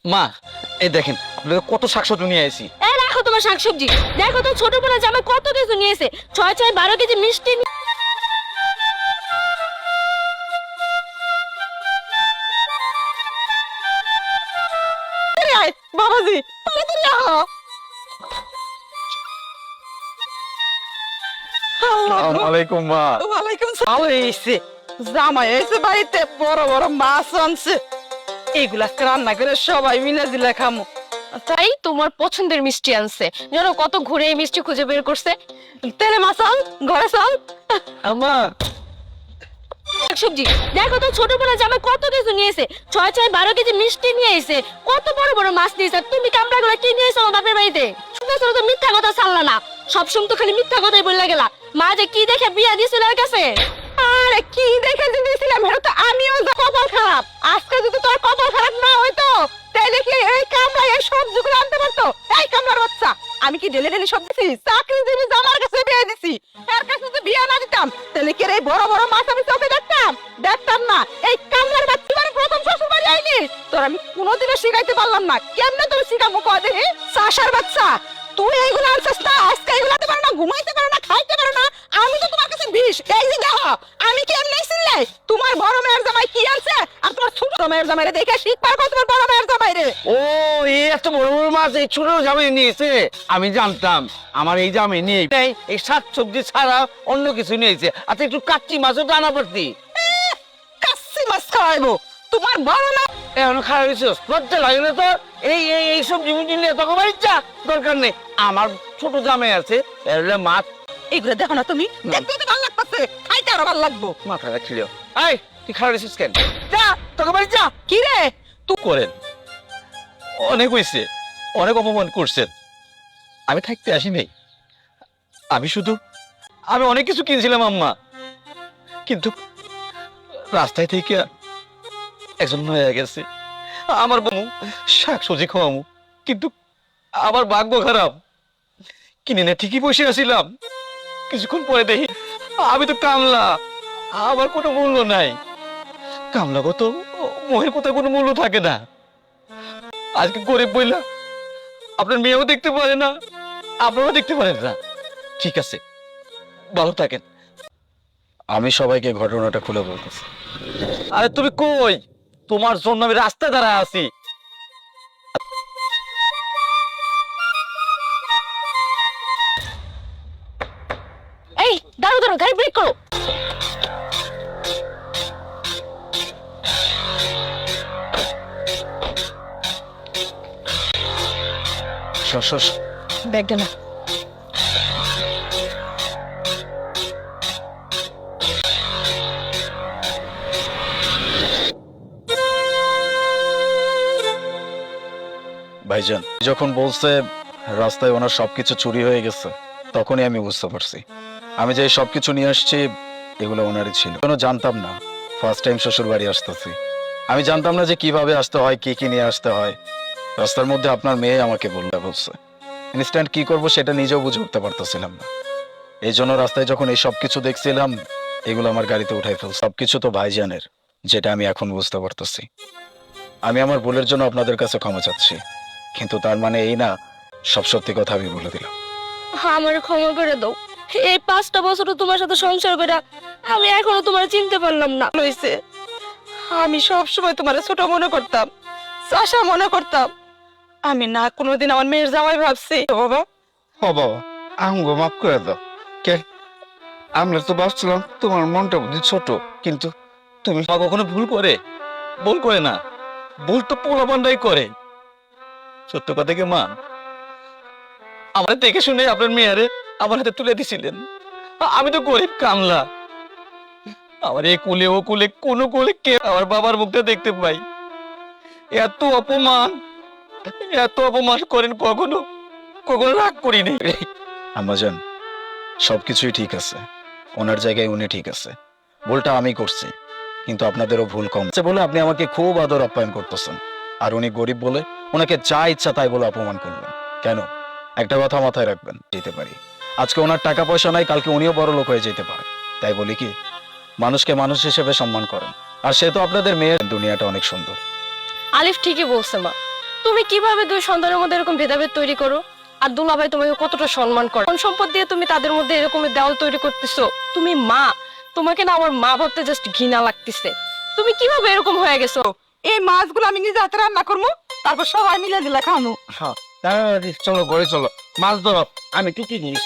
মা, এই দেখেন আপনাদের কত শাকসবজি নিয়ে আসি। এই রাখো তোমার শাকসবজি। দেখো তো ছোট বোনা জামাই কত কিছু নিয়েছে, 6 6 12 কেজি মিষ্টি বাবাজি তাড়াতাড়ি আহো। আসসালামু আলাইকুম মা। ওয়ালাইকুম সালাম। এসে জামাই এসে বাড়িতে বড় বড় মাছ আনছে, এগুলা আজকে রান্না করে সবাই মিলে দিলে খামু। তাই তোমার পছন্দের মিষ্টি আনছে, জানো কত ঘুরে এই মিষ্টি খুঁজে বের করছে। তেলে মাছ আন, ঘরে চল। আমা শাকসবজি। দেখো তো ছোট বোনা জামাই কত কিছু নিয়েছে, 6 6 12 কেজি মিষ্টি নিয়ে এসে, কত বড় বড় মাছ নিয়েছে। আর তুমি কামড়াগুলো কি নিয়েছো আমার বাপের বাড়িতে? শুনে শুনে তো মিথ্যা কথা ছাড়লা না, সবসময় তো খালি মিথ্যা কথাই বললা গেলা। মা যে কি দেখে বিয়া দিয়েছিল এর কাছে। আরে কি দেখে দিয়েছিলাম, এটা তো আমিও যা কপাল খারাপ। আজকে যদি তোর কপাল খারাপ না হইতো তাহলে কি এই কামরা এই সবজিগুলো আনতে পারতো? এই কামরার বাচ্চা, আমি কি ডেলে ডেলে সব দিছি? চাকরিজীবী জামার কাছে বিয়ে দিছি, এর কাছে যদি বিয়ে না দিতাম তাহলে কি এই বড় বড় মাছ আমি চোখে দেখতাম? দেখতাম না। এই কামরার বাচ্চা মানে প্রথম শ্বশুর বাড়ি আইনি, তোর আমি কোনোদিনও শিখাইতে পারলাম না। কেমনে তোর শিখাবো কয় দেখি? চাষার বাচ্চা, তুই এইগুলো আনছিস না, আজকে এইগুলো আনতে পারো না, ঘুমাইতে পারো না, খাইতে পারো না। আমি তো তোমার কাছে বিষ। এই যে দেখো আমি কি এমনি ছিলে? তোমার বড় মেয়ের জামাই কি আনছে আর তোমার ছোট মেয়ের জামাইরে দেখে শিখবার কত তোমার বড় মেয়ের জামাই রে। ও, এই এত বড় বড় মাছ এই ছোট জামাই নিয়েছে? আমি জানতাম আমার এই জামাই নেই, এই শাকসবজি ছাড়া অন্য কিছু নিয়েছে। আচ্ছা একটু কাচ্চি মাছও তো আনা পারতি। কাচ্চি মাছ খাওয়াইবো তোমার বড় না? এখন খারাপ হয়েছে, লজ্জা লাগে না তো? এই এই এই সবজি মুজি নিয়ে তখন বাড়ি যা, দরকার নেই। আমার ছোট জামাই আছে, এর হলো মাছ। এইগুলো দেখো না তুমি, দেখতে তো ভালো লাগতেছে, খাইতে আরো ভালো লাগবো। মাথা রাখছিল। এই তুই খারাপ হয়েছিস কেন? যা তোকে বাড়ি যা। কি রে তুই করেন অনেক হয়েছে, অনেক অপমান করছেন। আমি থাকতে আসি নাই, আমি অনেক কিছু কিনছিলাম আম্মা, কিন্তু রাস্তায় থেকে একজন হয়ে গেছে আমার বউ শাক সবজি খাওয়ামু, কিন্তু আমার ভাগ্য খারাপ। কিনে না ঠিকই বসে আছিলাম, কিছুক্ষণ পরে দেখি আমি তো কামলা, আমার কোনো মূল্য নাই। কামলা কত মোহের কথা কোনো মূল্য থাকে না। আজকে গরিব বইলা আপনার মেয়েও দেখতে পারে না, আপনারাও দেখতে পারেন না। ঠিক আছে, ভালো থাকেন। আমি সবাইকে ঘটনাটা খুলে বলতেছি। আরে তুমি কই? তোমার জন্য আমি রাস্তায় দাঁড়ায় আছি। এই দাঁড়ো দাঁড়ো, গাড়ি ব্রেক করো। ব্যাগটা না। ভাইজান যখন বলছে রাস্তায় ওনার সবকিছু চুরি হয়ে গেছে, তখনই আমি বুঝতে পারছি আমি যে সবকিছু নিয়ে আসছি এগুলো ওনারই ছিল। কোনো জানতাম না, ফার্স্ট টাইম শ্বশুর বাড়ি আসতেছি। আমি জানতাম না যে কিভাবে আসতে হয়, কি কি নিয়ে আসতে হয়। রাস্তার মধ্যে আপনার মেয়ে আমাকে বলছে, ইনস্ট্যান্ট কি করব সেটা নিজেও বুঝে উঠতে পারতেছিলাম না। এই জন্য রাস্তায় যখন এই সবকিছু দেখছিলাম, এগুলো আমার গাড়িতে উঠাই ফেল। সবকিছু তো ভাইজানের, যেটা আমি এখন বুঝতে পারতেছি। আমি আমার ভুলের জন্য আপনাদের কাছে ক্ষমা চাচ্ছি, কিন্তু তার মানে এই না সব সত্যি কথা আমি বলে দিলাম। আমার ক্ষমা করে দাও। এই 5টা বছর তোমার সাথে সংসার করে আমি এখনো তোমার চিনতে পারলাম না। হইছে, আমি সব সময় তোমার ছোট মনে করতাম, চাষা মনে করতাম। আমি না কোনোদিন আমার মেয়ের জামাই ভাবছি। বাবা হ বাবা, আমগো মাফ করে দাও। কে আমরা তো ভাবছিলাম তোমার মনটা বুঝি ছোট, কিন্তু তুমি মা কখনো ভুল করে? ভুল করে না, ভুল তো পোলাপানটাই করে। সত্য কথা কি মা, আমার দেখে শুনে আপনার মেয়ারে আমার হাতে তুলে দিছিলেন। আমি তো গরিব কামলা, আমার এই কুলে ও কুলে কোনো কুলে কে আমার বাবার মুখটা দেখতে পাই? এত অপমান, এত অপমান করেন, কখনো কখনো রাগ করি নাই। আমাজন সবকিছুই ঠিক আছে, ওনার জায়গায় উনি ঠিক আছে। ভুলটা আমি করছি, কিন্তু আপনাদেরও ভুল কম আছে বলে আপনি আমাকে খুব আদর আপ্যায়ন করতেছেন, আর উনি গরিব বলে ওনাকে যা ইচ্ছা তাই বলে অপমান করবেন কেন? একটা কথা মাথায় রাখবেন, যেতে পারি আজকে ওনার টাকা পয়সা নাই, কালকে উনিও বড় লোক হয়ে যেতে পারে। তাই বলি কি, মানুষকে মানুষ হিসেবে সম্মান করেন। আর সে তো আপনাদের মেয়ের, দুনিয়াটা অনেক সুন্দর। আলিফ ঠিকই বলছে মা, তুমি কিভাবে দুই সন্তানের মধ্যে এরকম ভেদাভেদ তৈরি করো? আর দুলাভাই তোমাকে কতটা সম্মান করে, কোন সম্পদ দিয়ে তুমি তাদের মধ্যে এরকম দেওয়াল তৈরি করতেছো? তুমি মা, তোমাকে না আমার মা ভাবতে জাস্ট ঘৃণা লাগতেছে। তুমি কিভাবে এরকম হয়ে গেছো? এই মাছগুলো আমি নিজে হাতে রান্না করবো, তারপর সবাই মিলে দিলে খাওয়ানো। হ্যাঁ চলো ঘরে চলো, মাছ ধরো, আমি টুকি নিস।